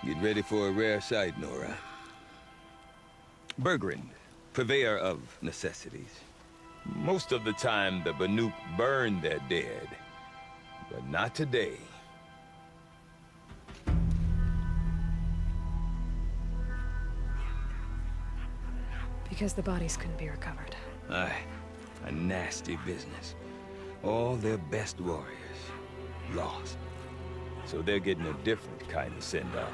Get ready for a rare sight, Nora. Bergrand, purveyor of necessities. Most of the time, the Banuk burn their dead. But not today. Because the bodies couldn't be recovered. Aye, a nasty business. All their best warriors lost. So they're getting a different kind of send-off.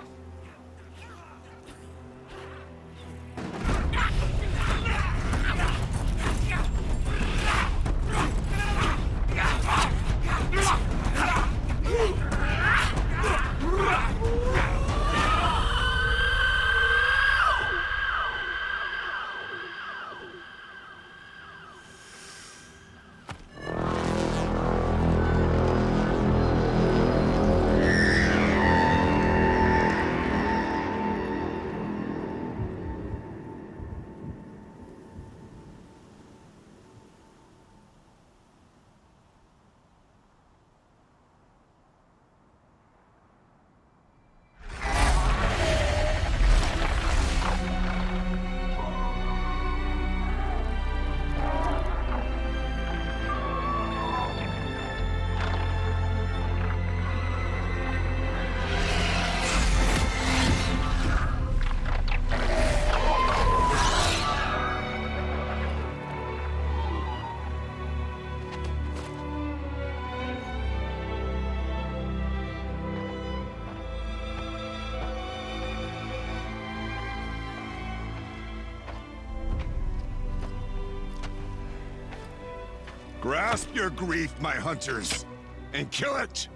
Grasp your grief, my hunters, and kill it!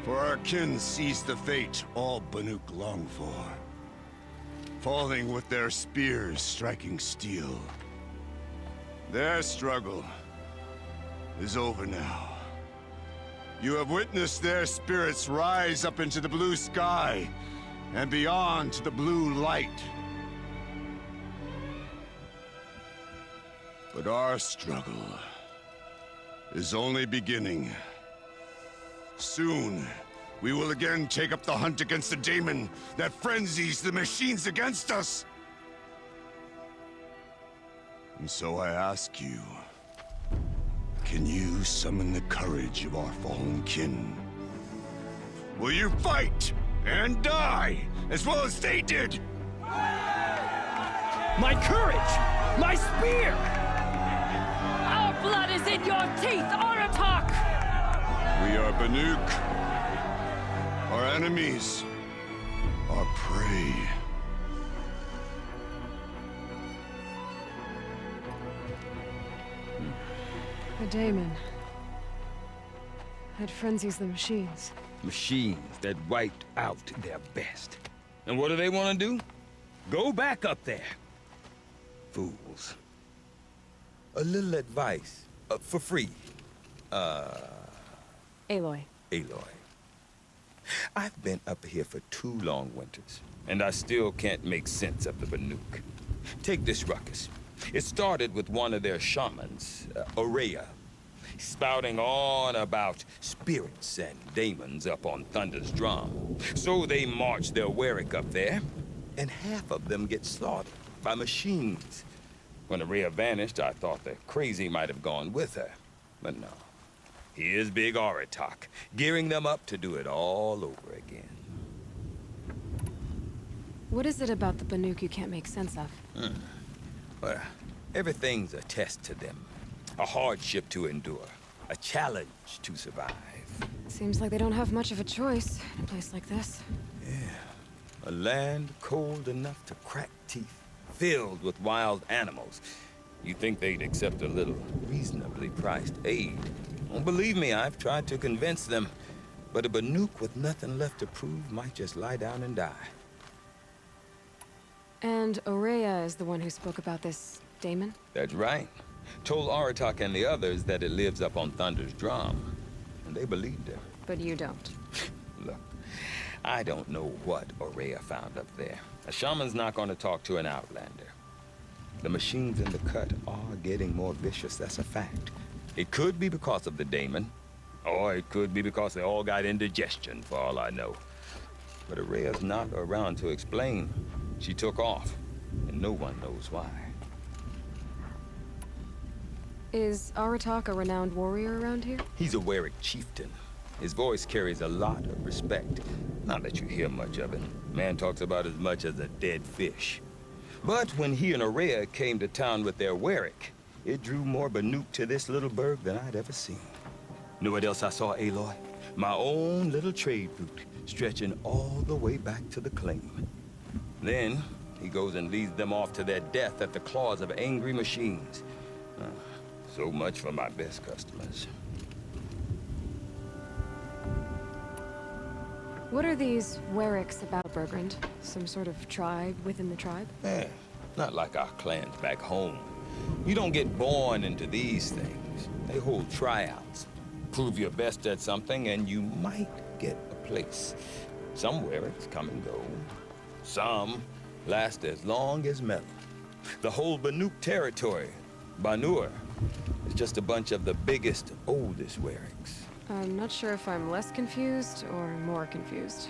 For our kin sees the fate all Banuk long for. Falling with their spears striking steel. Their struggle is over now. You have witnessed their spirits rise up into the blue sky, and beyond to the blue light. But our struggle is only beginning. Soon, we will again take up the hunt against the daemon that frenzies the machines against us. And so I ask you, can you summon the courage of our fallen kin? Will you fight and die as well as they did? My courage! My spear! Our blood is in your teeth, Aratak! We are Banuk. Our enemies are prey. The daemon. That frenzies the machines. Machines that wiped out their best. And what do they want to do? Go back up there. Fools. A little advice, for free. Aloy. Aloy. I've been up here for 2 long winters, and I still can't make sense of the Banuk. Take this ruckus. It started with one of their shamans, Aurea, spouting on about spirits and daemons up on Thunder's drum. So they march their Warwick up there, and half of them get slaughtered by machines. When Aurea vanished, I thought the crazy might have gone with her. But no. Here's Big Aratak, gearing them up to do it all over again. What is it about the Banuk you can't make sense of? Well, everything's a test to them. A hardship to endure. A challenge to survive. Seems like they don't have much of a choice in a place like this. Yeah. A land cold enough to crack teeth. Filled with wild animals. You'd think they'd accept a little reasonably priced aid. Don't believe me, I've tried to convince them. But a Banuk with nothing left to prove might just lie down and die. And Aurea is the one who spoke about this daemon? That's right. Told Aratak and the others that it lives up on Thunder's drum. And they believed her. But you don't. Look, I don't know what Aurea found up there. A shaman's not going to talk to an outlander. The machines in the cut are getting more vicious, that's a fact. It could be because of the daemon, or it could be because they all got indigestion, for all I know. but Araya's not around to explain. She took off, and no one knows why. Is Aratak a renowned warrior around here? He's a Warwick chieftain. His voice carries a lot of respect. Not that you hear much of it. Man talks about as much as a dead fish. But when he and Araya came to town with their Warwick, it drew more Banuk to this little burg than I'd ever seen. Know what else I saw, Aloy? My own little trade route, stretching all the way back to the claim. Then, he goes and leads them off to their death at the claws of angry machines. So much for my best customers. What are these Wericks about, Bergrand? Some sort of tribe within the tribe? Not like our clans back home. You don't get born into these things. They hold tryouts. Prove your best at something and you might get a place. Some Wericks come and go. Some last as long as metal. The whole Banuk territory, Banur, is just a bunch of the biggest, oldest Wericks. I'm not sure if I'm less confused or more confused.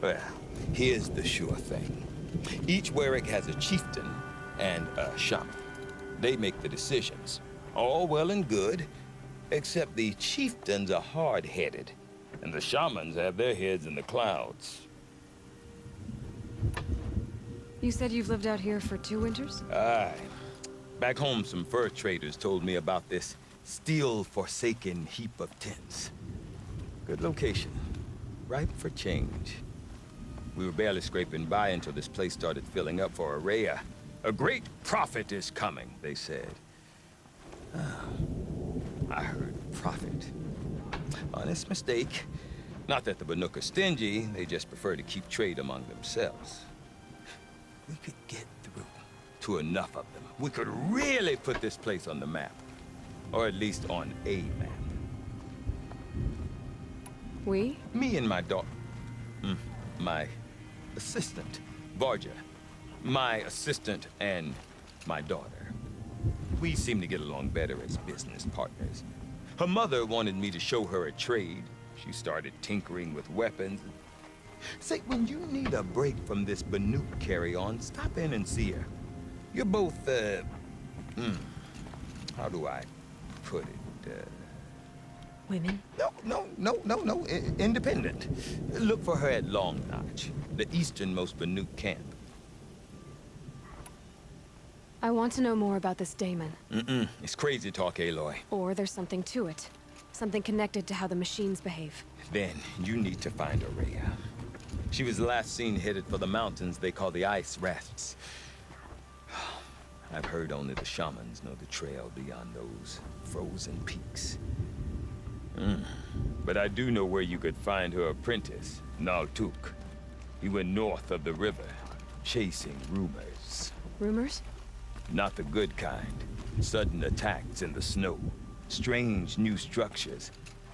Well, here's the sure thing. Each Warwick has a chieftain and a shaman. They make the decisions. All well and good, except the chieftains are hard-headed, and the shamans have their heads in the clouds. You said you've lived out here for 2 winters? Aye. Back home, some fur traders told me about this still-forsaken heap of tents. Good location. Ripe for change. We were barely scraping by until this place started filling up for Araya. A great prophet is coming, they said. I heard prophet. Honest mistake. Not that the Banuk are stingy, they just prefer to keep trade among themselves. We could get through to enough of them. We could really put this place on the map. Or at least on a map. We? Me and my daughter. My assistant, Varja. My assistant and my daughter. We seem to get along better as business partners. Her mother wanted me to show her a trade. She started tinkering with weapons. Say, when you need a break from this Banuk carry-on, stop in and see her. You're both, how do I put it? Women? No. Independent. Look for her at Long Notch, the easternmost Banuk camp. I want to know more about this daemon. It's crazy talk, Aloy. Or there's something to it. Something connected to how the machines behave. Then you need to find Araya. She was last seen headed for the mountains they call the Ice Rafts. I've heard only the shamans know the trail beyond those frozen peaks. But I do know where you could find her apprentice, Naltuk. He went north of the river, chasing rumors. Rumors? Not the good kind. Sudden attacks in the snow. Strange new structures.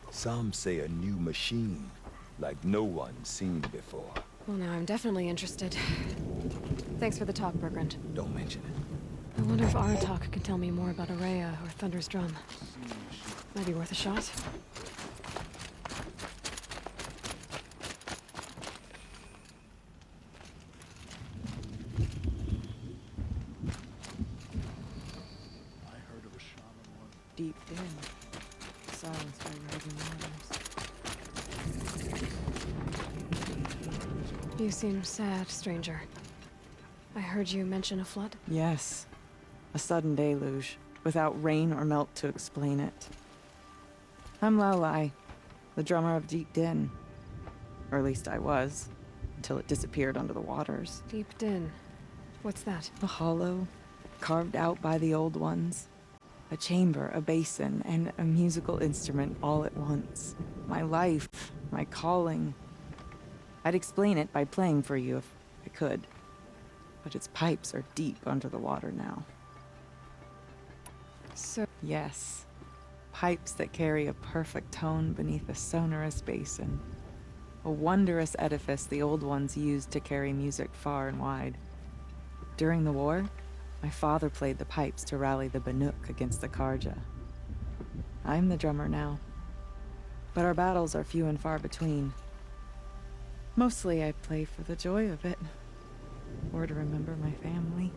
Some say a new machine, like no one's seen before. Well, now I'm definitely interested. Thanks for the talk, Bergrand. Don't mention it. I wonder if Aratak can tell me more about Araya or Thunder's Drum. Might be worth a shot. Deep in, silenced by rising waters. You seem sad, stranger. I heard you mention a flood? Yes, a sudden deluge, without rain or melt to explain it. I'm Laolai, the drummer of Deep Din. Or at least I was, until it disappeared under the waters. Deep Din. What's that? A hollow, carved out by the old ones. A chamber, a basin, and a musical instrument all at once. My life, my calling. I'd explain it by playing for you if I could. But its pipes are deep under the water now. So, Yes, pipes that carry a perfect tone beneath a sonorous basin. A wondrous edifice the old ones used to carry music far and wide. During the war, my father played the pipes to rally the Banuk against the Karja. I'm the drummer now. But our battles are few and far between. Mostly I play for the joy of it. Or to remember my family.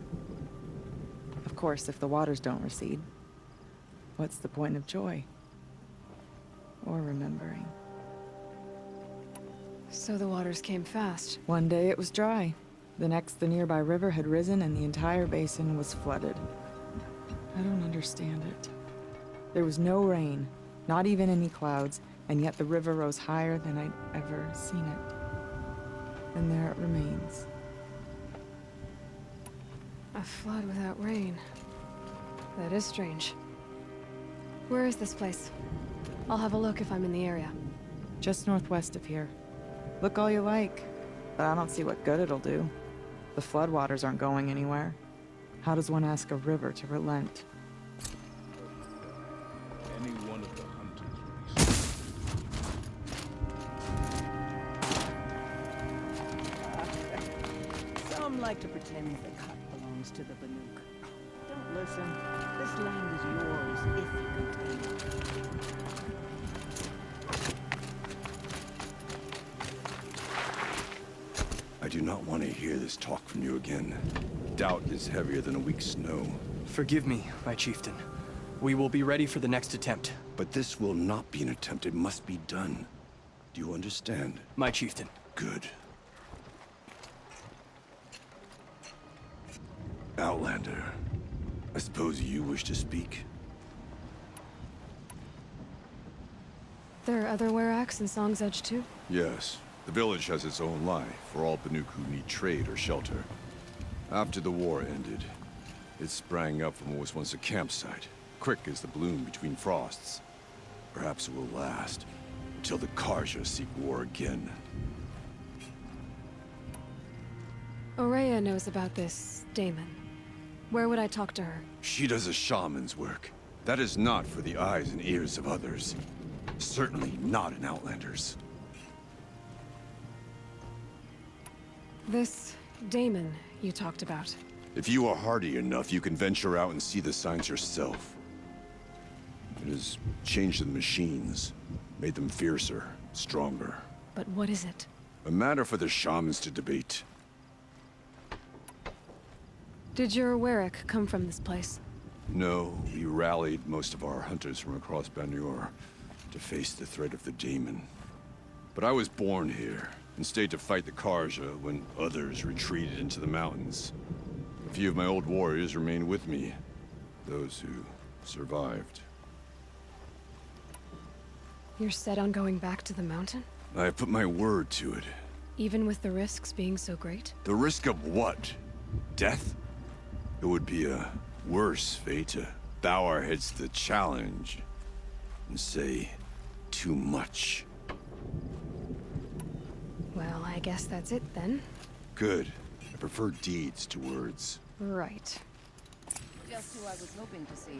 Of course, if the waters don't recede, what's the point of joy? Or remembering? So the waters came fast. One day it was dry. The next, the nearby river had risen and the entire basin was flooded. I don't understand it. There was no rain, not even any clouds, and yet the river rose higher than I'd ever seen it. And there it remains. A flood without rain. That is strange. Where is this place? I'll have a look if I'm in the area. Just northwest of here. Look all you like, but I don't see what good it'll do. The floodwaters aren't going anywhere. How does one ask a river to relent? Any one of the hunters Some like to pretend the cut belongs to the Banuk. Don't listen. This land is yours if you can tame it. I do not want to hear this talk from you again. Doubt is heavier than a week's snow. Forgive me, my chieftain. We will be ready for the next attempt. But this will not be an attempt. It must be done. Do you understand? My chieftain. Good. Outlander, I suppose you wish to speak? There are other Weraks in Song's Edge too? Yes. The village has its own life for all Banuk who need trade or shelter. After the war ended, it sprang up from what was once a campsite, quick as the bloom between frosts. Perhaps it will last until the Karja seek war again. Aurea knows about this Damon. Where would I talk to her? She does a shaman's work. That is not for the eyes and ears of others. Certainly not an Outlander's. This Damon you talked about. If you are hardy enough, you can venture out and see the signs yourself. It has changed the machines, made them fiercer, stronger. But what is it? A matter for the shamans to debate. Did your Werak come from this place? No, we rallied most of our hunters from across Banur to face the threat of the Daemon. But I was born here, and stayed to fight the Karja when others retreated into the mountains. A few of my old warriors remained with me, those who survived. You're set on going back to the mountain? I have put my word to it. Even with the risks being so great? The risk of what? Death? It would be a worse fate to bow our heads to the challenge and say too much. Well, I guess that's it then. Good. I prefer deeds to words. Right. Just who I was hoping to see.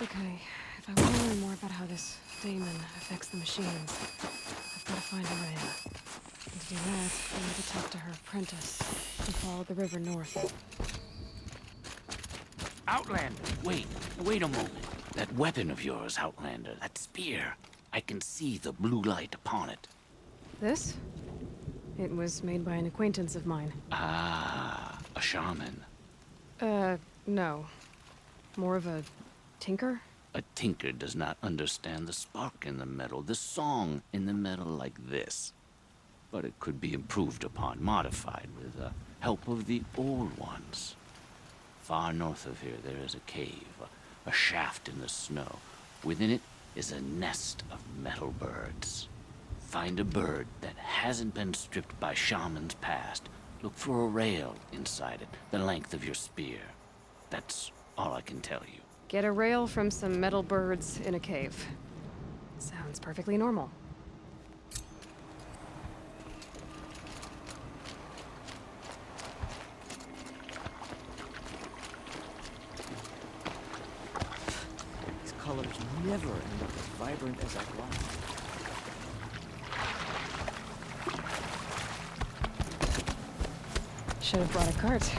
Okay, if I want to learn more about how this Damon affects the machines, I've got to find Aurea. And to do that, I need to talk to her apprentice and follow the river north. Outlander, wait a moment. That weapon of yours, Outlander, that spear. I can see the blue light upon it. This? It was made by an acquaintance of mine. Ah, a shaman. No. More of a tinker? A tinker does not understand the spark in the metal, the song in the metal like this. But it could be improved upon, modified with the help of the old ones. Far north of here, there is a cave, a shaft in the snow. Within it is a nest of metal birds. Find a bird that hasn't been stripped by shamans past. Look for a rail inside it, the length of your spear. That's all I can tell you. Get a rail from some metal birds in a cave. Sounds perfectly normal. These colors never end up as vibrant as I'd like. Should have brought a cart.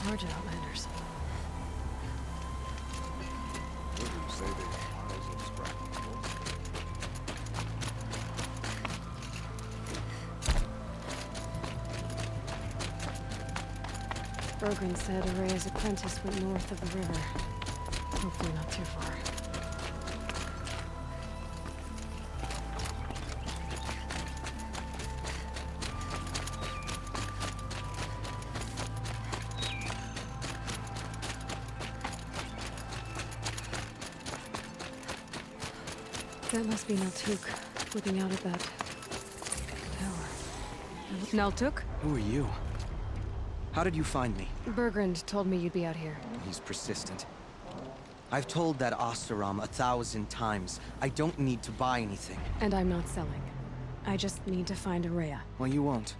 charge at Outlanders. Wizards say they have piles of scrap metal. Bergren said Araya's apprentice went north of the river. Hopefully not too far. That must be Naltuk, looking out at that tower. Naltuk? Who are you? How did you find me? Bergrand told me you'd be out here. He's persistent. I've told that Oseram 1,000 times. I don't need to buy anything. And I'm not selling. I just need to find Araya. Well, you won't.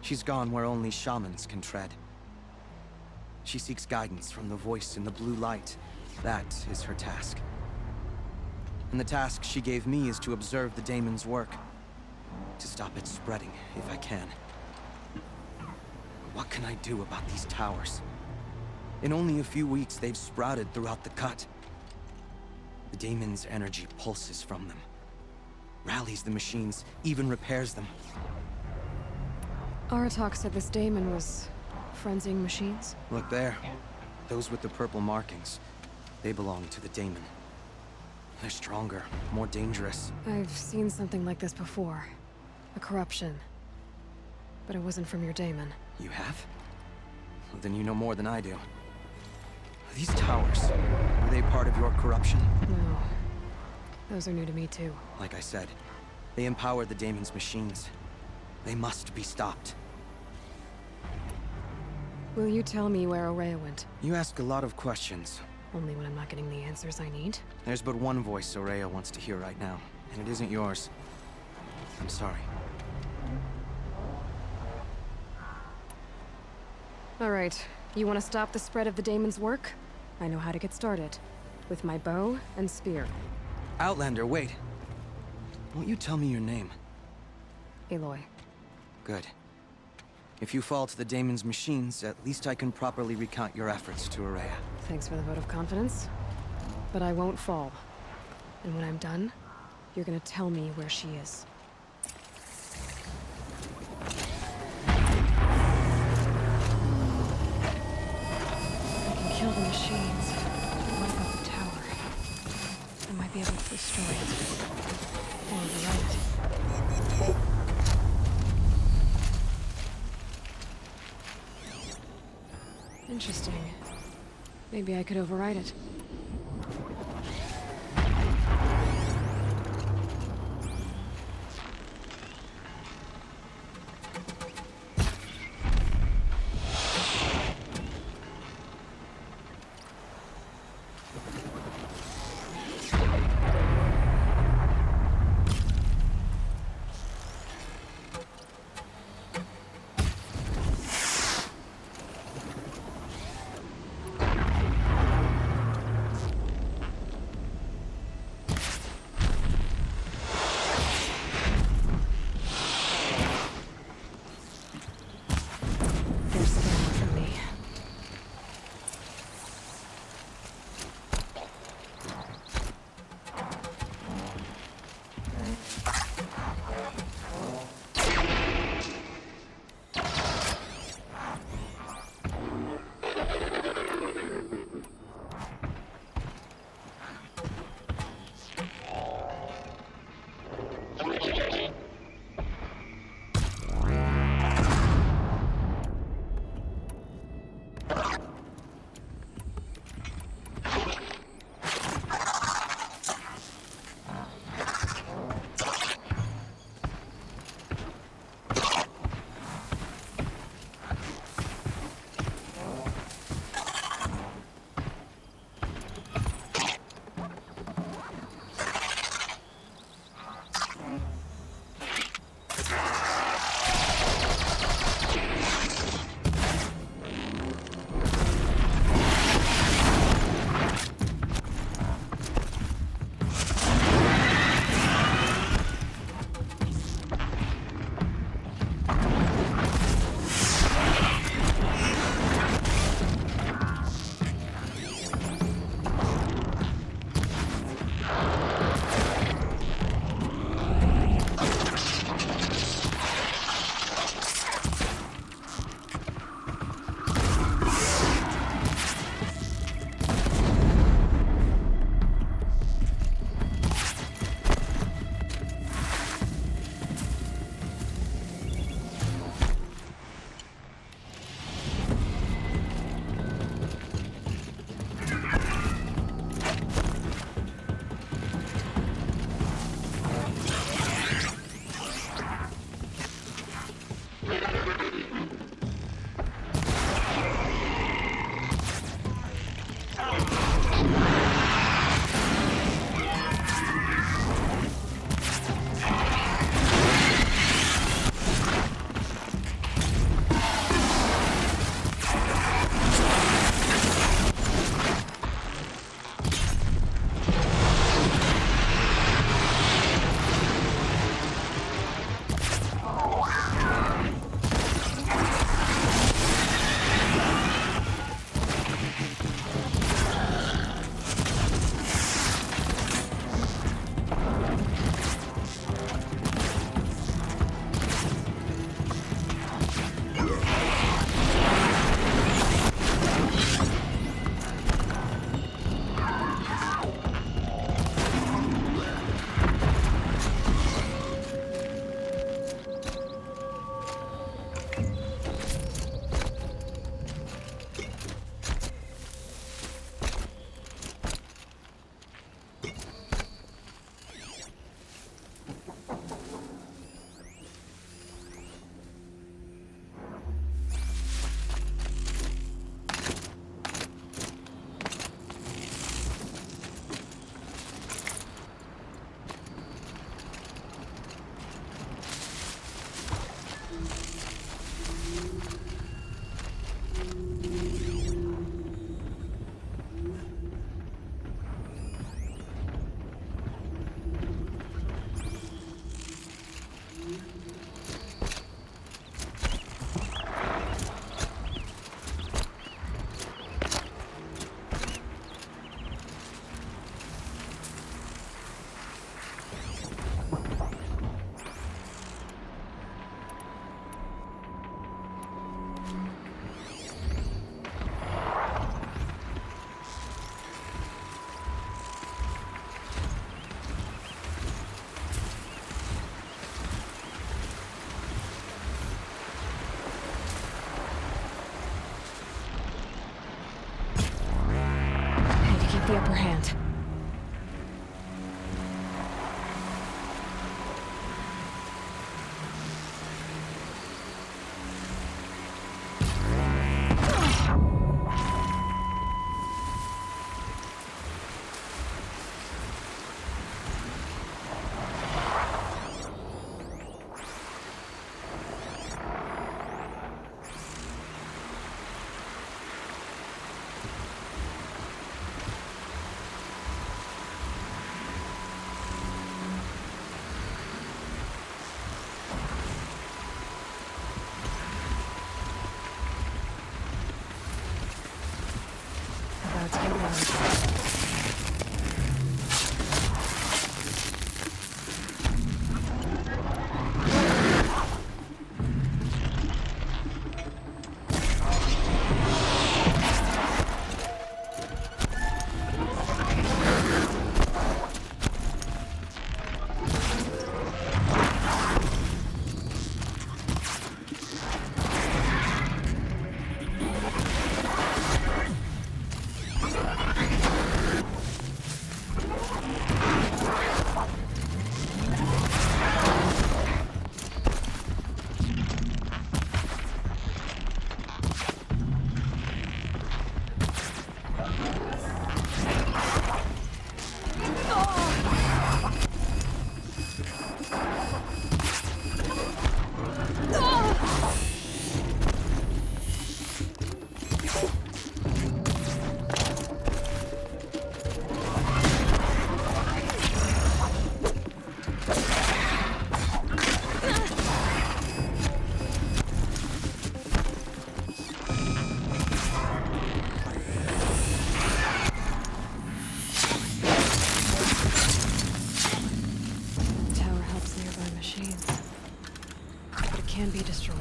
She's gone where only shamans can tread. She seeks guidance from the voice in the blue light. That is her task. And the task she gave me is to observe the daemon's work. To stop it spreading, if I can. What can I do about these towers? In only a few weeks, they've sprouted throughout the cut. The daemon's energy pulses from them. Rallies the machines, even repairs them. Aratak said this daemon was frenzying machines. Look there. Those with the purple markings. They belong to the daemon. They're stronger, more dangerous. I've seen something like this before. A corruption. But it wasn't from your daemon. You have? Well, then you know more than I do. These towers, were they part of your corruption? No. Those are new to me too. Like I said, they empowered the daemon's machines. They must be stopped. Will you tell me where Araya went? You ask a lot of questions. Only when I'm not getting the answers I need. There's but one voice Araya wants to hear right now, and it isn't yours. I'm sorry. All right. You want to stop the spread of the daemon's work? I know how to get started. With my bow and spear. Outlander, wait. Won't you tell me your name? Aloy. Good. If you fall to the daemon's machines, at least I can properly recount your efforts to Araya. Thanks for the vote of confidence. But I won't fall. And when I'm done, you're gonna tell me where she is. I can kill the machines. But what about the tower? I might be able to destroy it. Or override it. Interesting. Maybe I could override it. upper hand. About to get loud. Can be destroyed.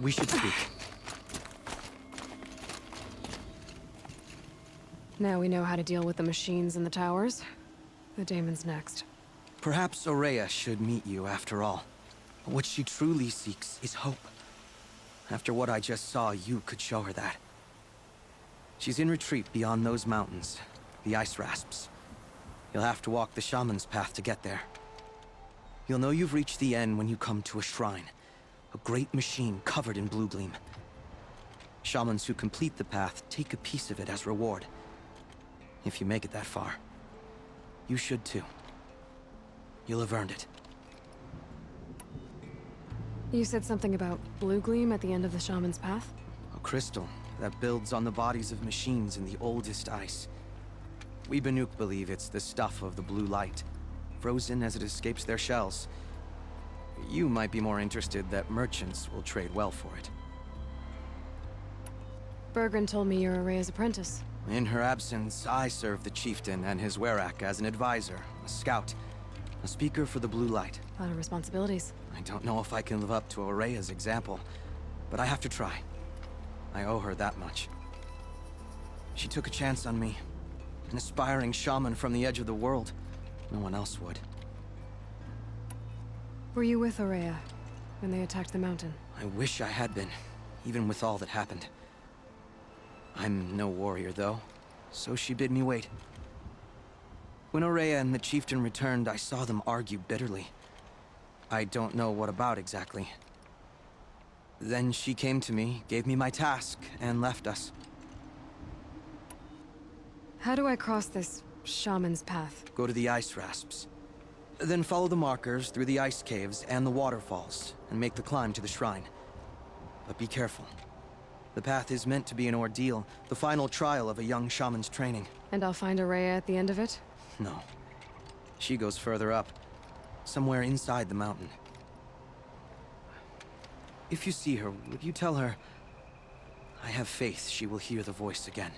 We should speak. Now we know how to deal with the machines in the towers. The daemon's next. Perhaps Aurea should meet you after all. What she truly seeks is hope. After what I just saw, you could show her that. She's in retreat beyond those mountains, the ice rasps. You'll have to walk the shaman's path to get there. You'll know you've reached the end when you come to a shrine. A great machine covered in blue gleam. Shamans who complete the path take a piece of it as reward. If you make it that far, you should too. You'll have earned it. You said something about blue gleam at the end of the shaman's path? A crystal that builds on the bodies of machines in the oldest ice. We Banuk believe it's the stuff of the blue light, frozen as it escapes their shells. You might be more interested that merchants will trade well for it. Bergren told me you're Aurea's apprentice. In her absence, I serve the chieftain and his werak as an advisor, a scout, a speaker for the blue light. A lot of responsibilities. I don't know if I can live up to Aurea's example, but I have to try. I owe her that much. She took a chance on me, an aspiring shaman from the edge of the world. No one else would. Were you with Aurea when they attacked the mountain? I wish I had been, even with all that happened. I'm no warrior, though, so she bid me wait. When Aurea and the chieftain returned, I saw them argue bitterly. I don't know what about exactly. Then she came to me, gave me my task, and left us. How do I cross this shaman's path? Go to the ice rasps. Then follow the markers through the ice caves and the waterfalls, and make the climb to the shrine. But be careful. The path is meant to be an ordeal, the final trial of a young shaman's training. And I'll find Aurea at the end of it? No. She goes further up, somewhere inside the mountain. If you see her, would you tell her, I have faith she will hear the voice again.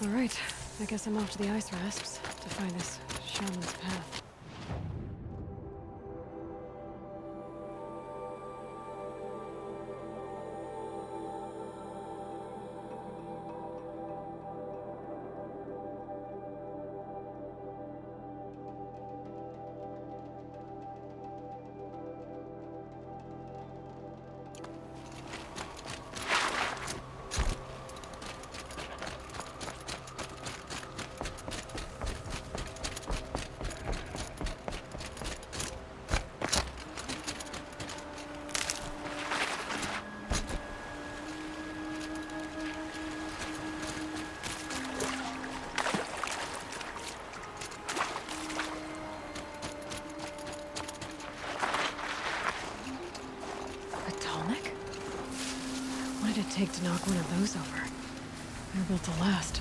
All right, I guess I'm off to the ice rasps to find this shaman's path. A Tallneck? What did it take to knock one of those over? They're built to last.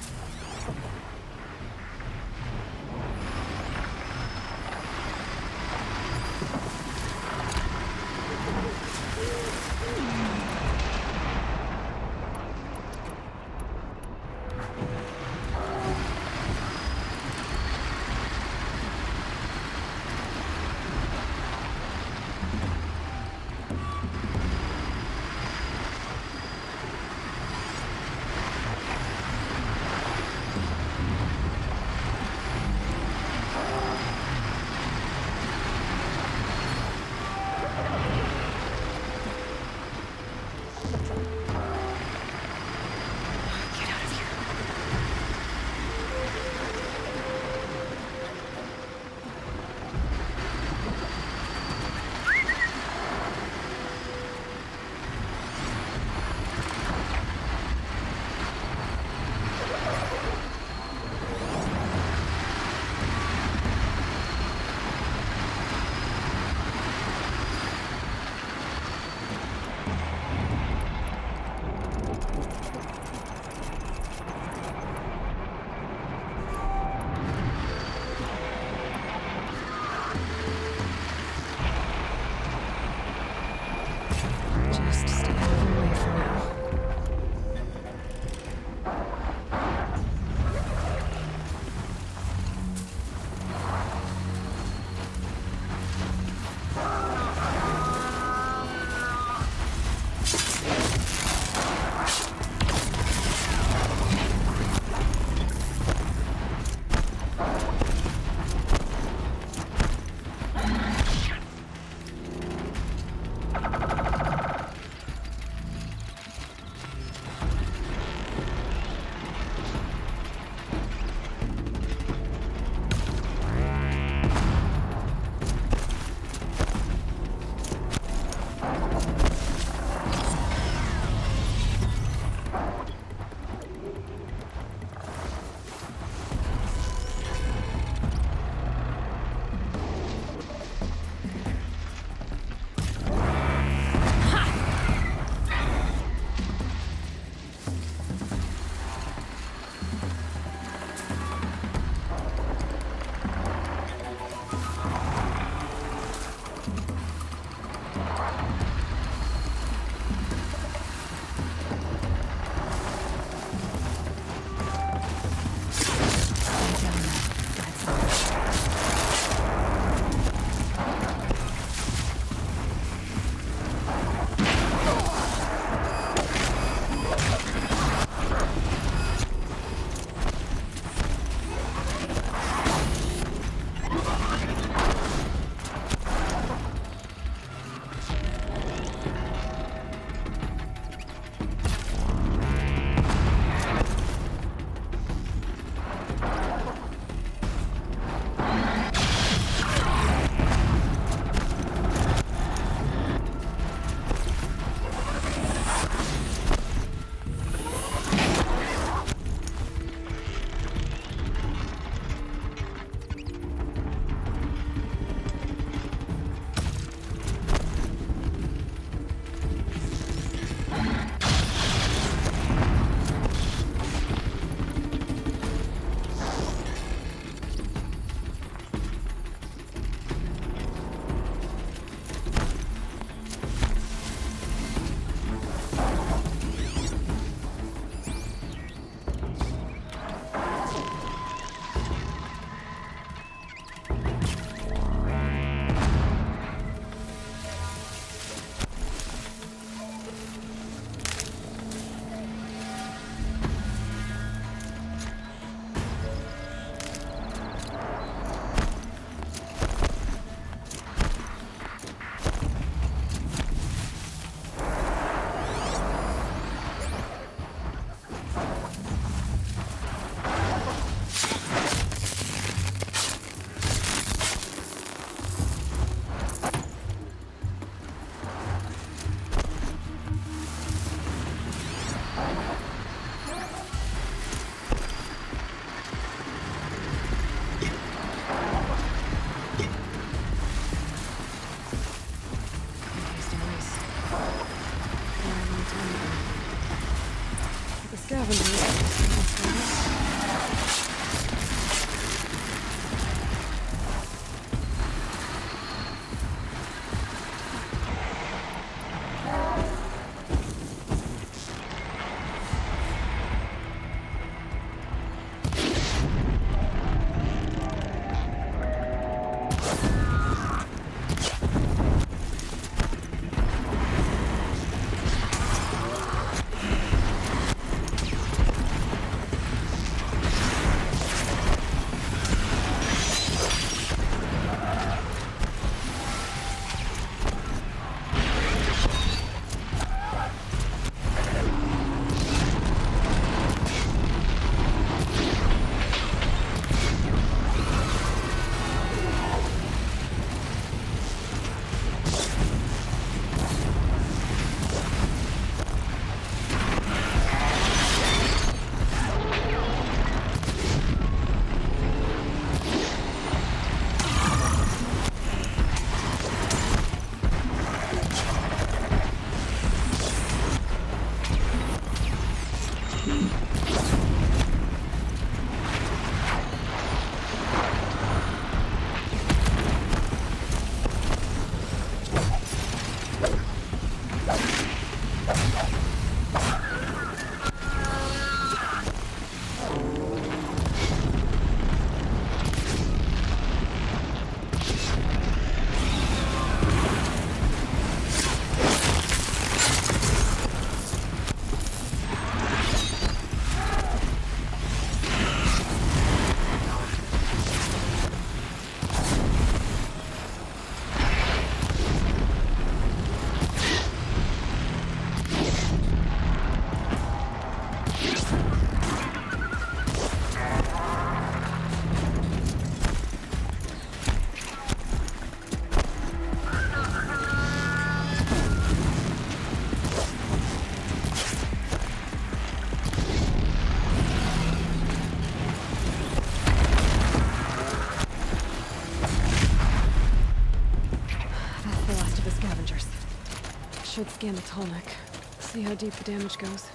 should scan the Tallneck. See how deep the damage goes.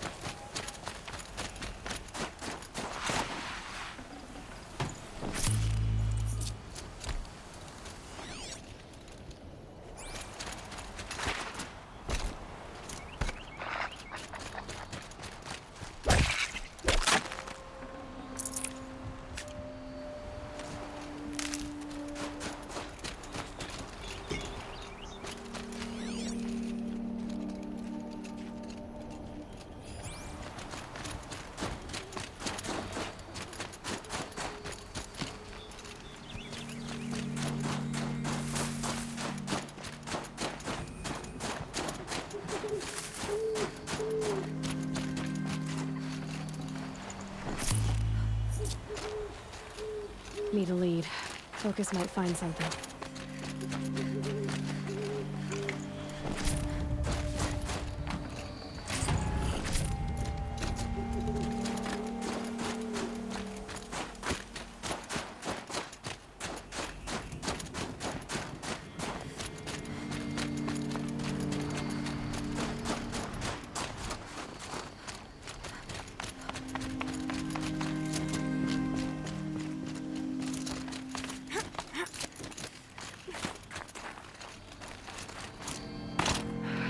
Need a lead. Focus might find something.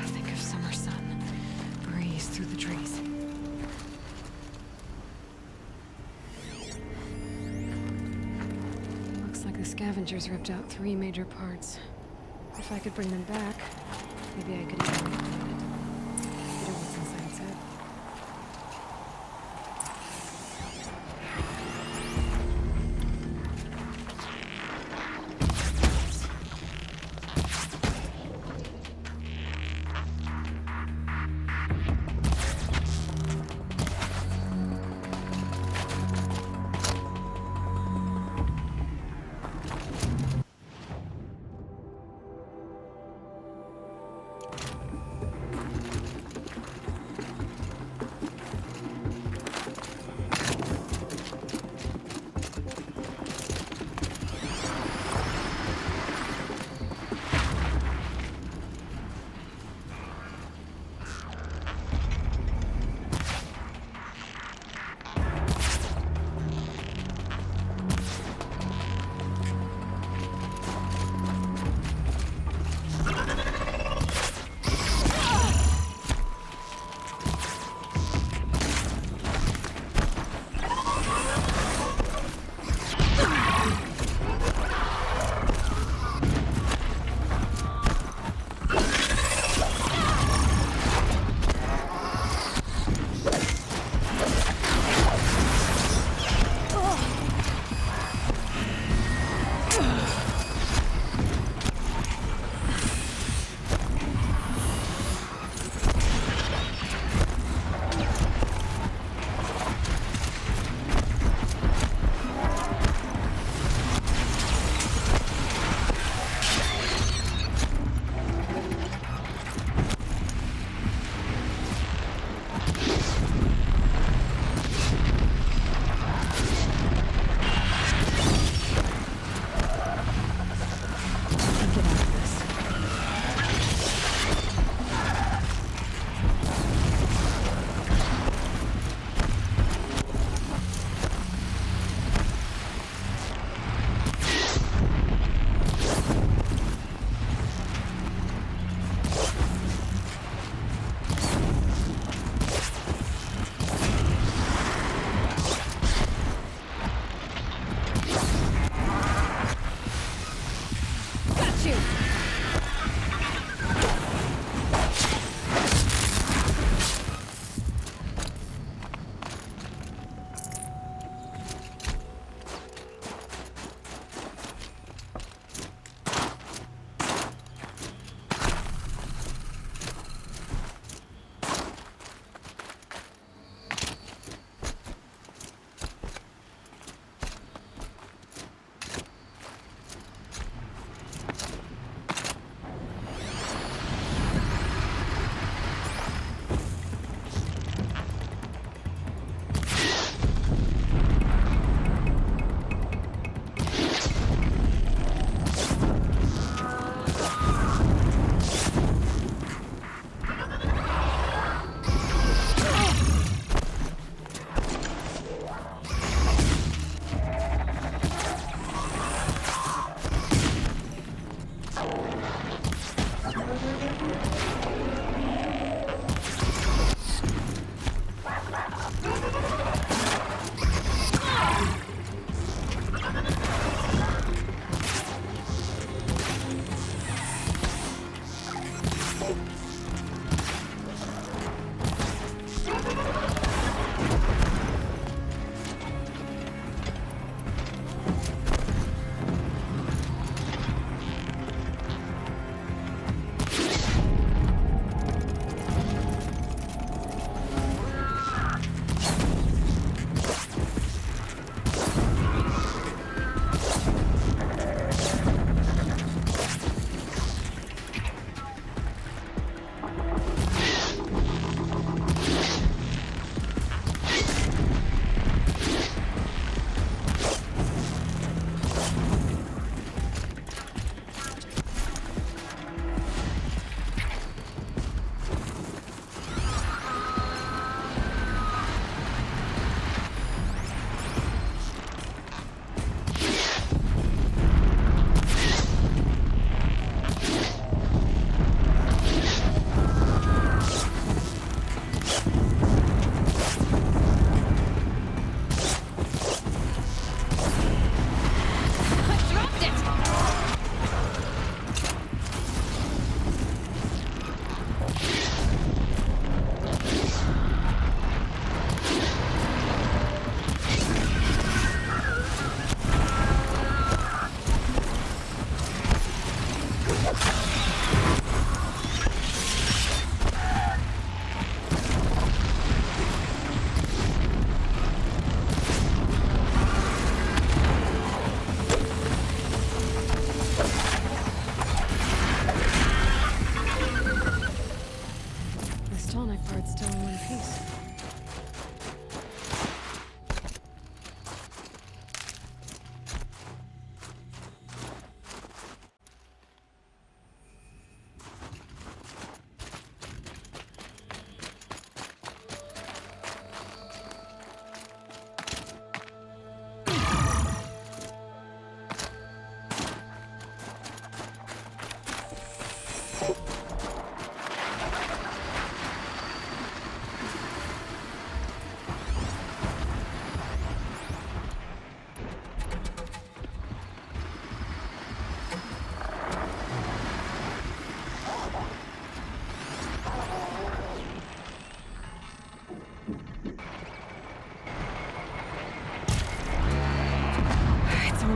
Think of summer sun. Breeze through the trees. Looks like the scavengers ripped out 3 major parts. If I could bring them back, maybe I could even recreate it. Get over what's inside its head.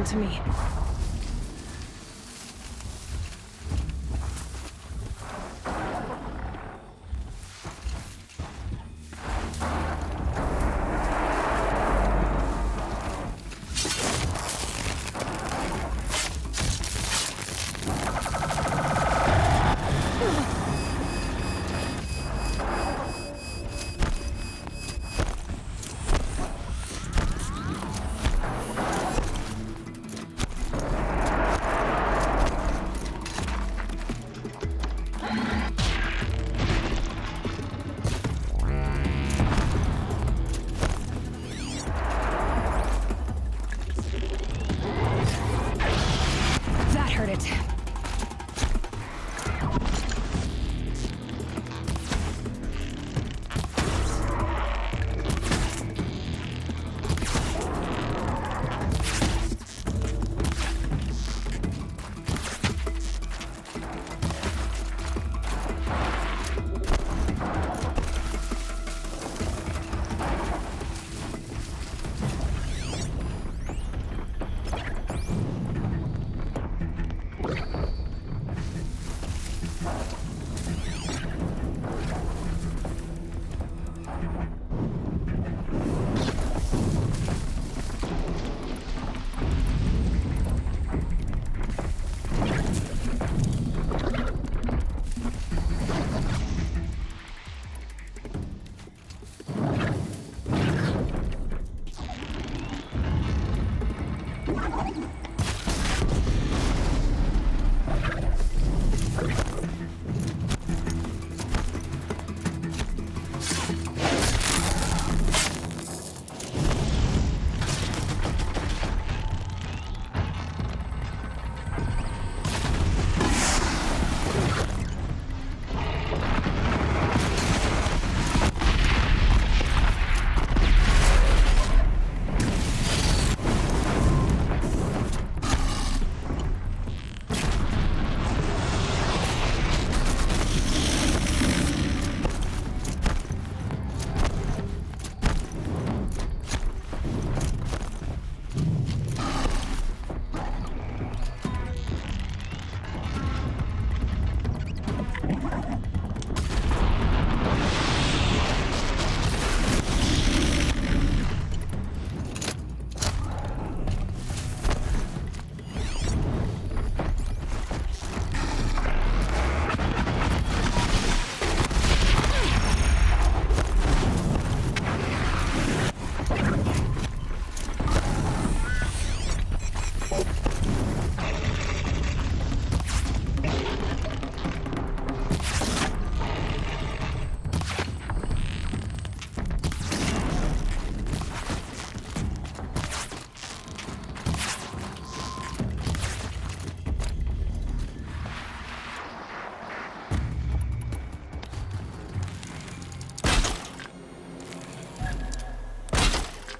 to me. That hurt it.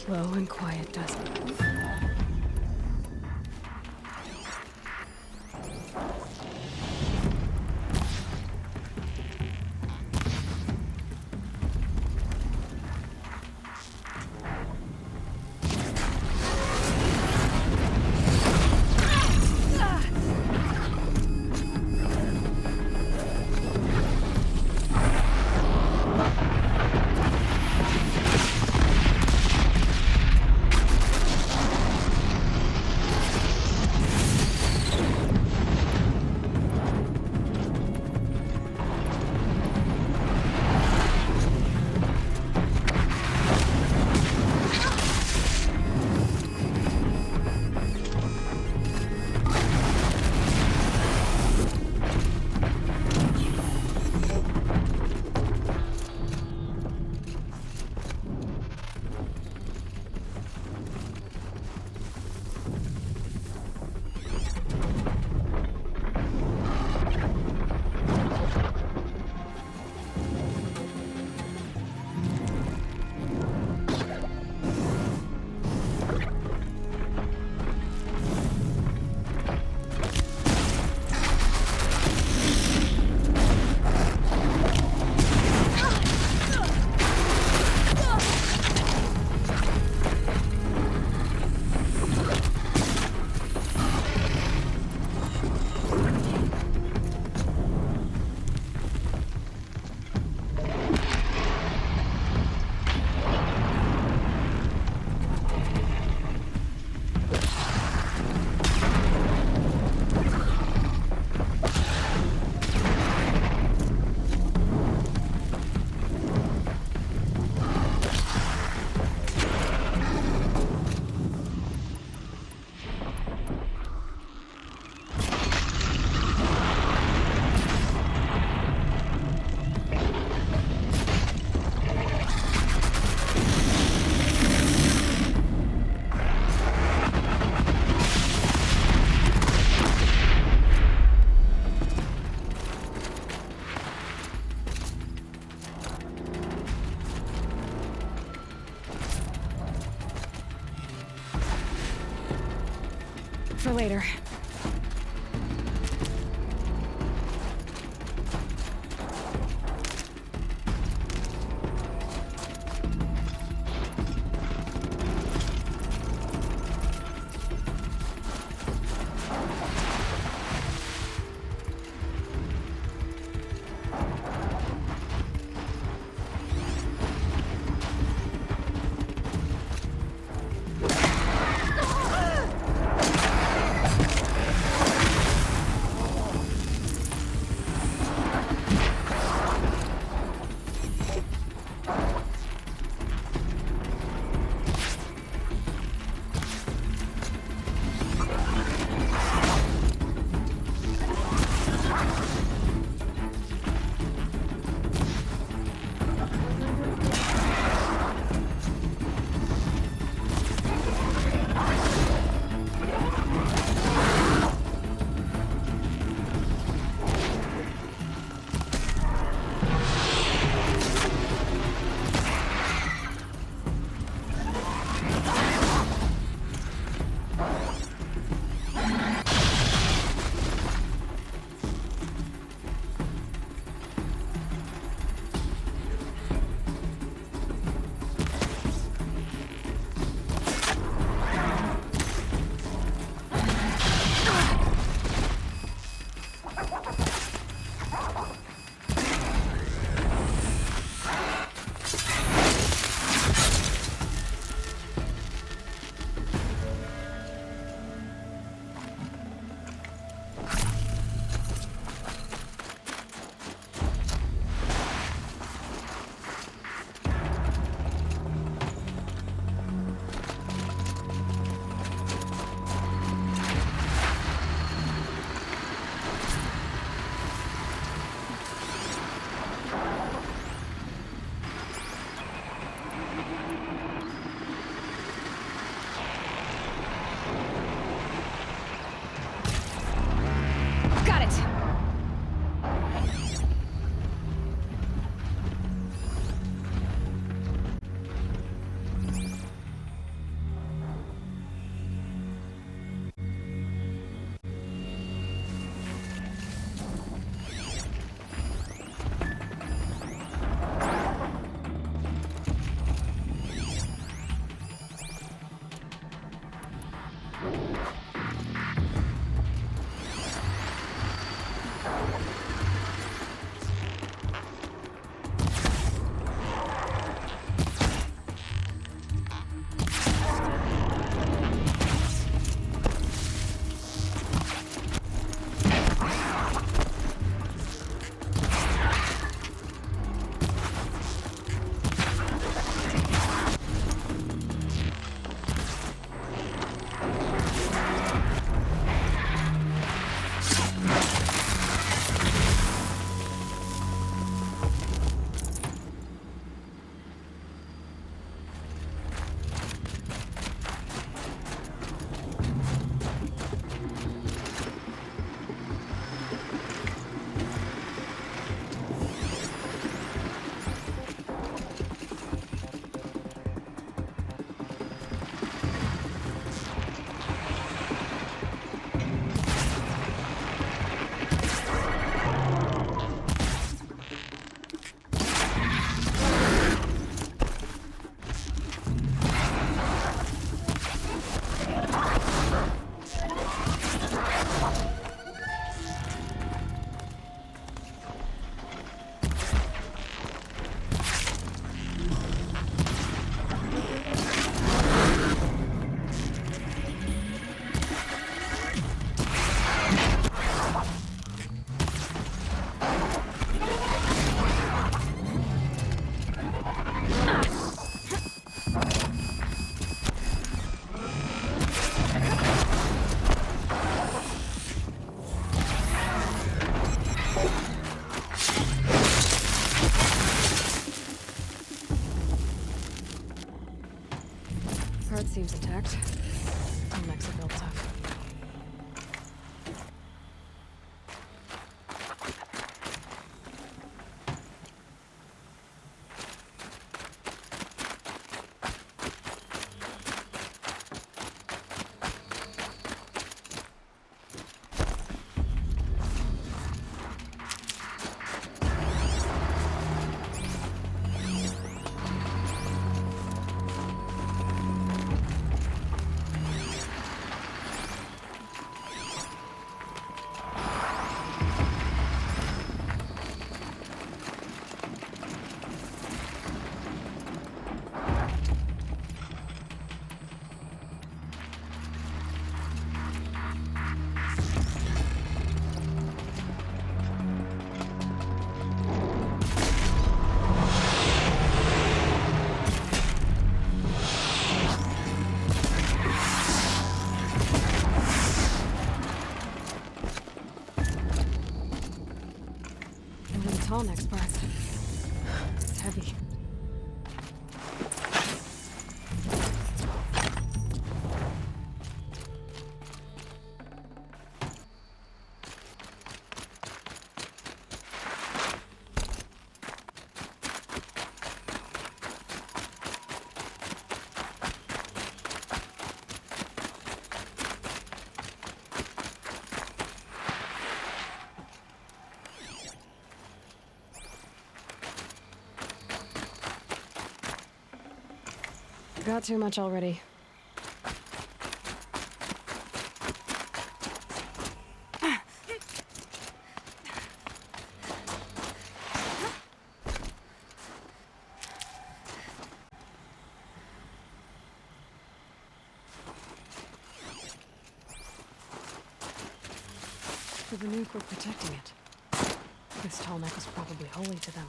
Slow and quiet does it. for later. Got it! Part seems intact. Tallnecks are built tough. Tallneck's part. It's heavy. Got too much already. The Banuk were protecting it. This Tallneck was probably holy to them.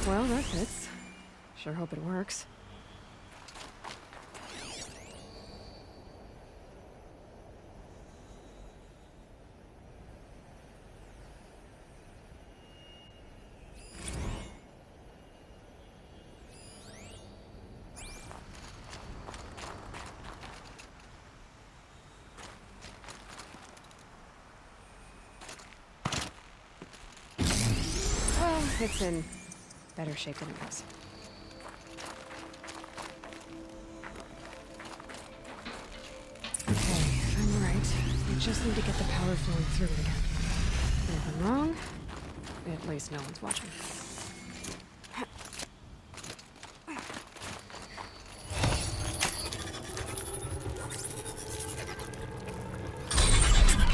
Well, that fits. Sure hope it works. Well, it's in better shape than it was. Okay, if I'm right, we just need to get the power flowing through it again. If I'm wrong, at least no one's watching.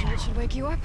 That should wake you up.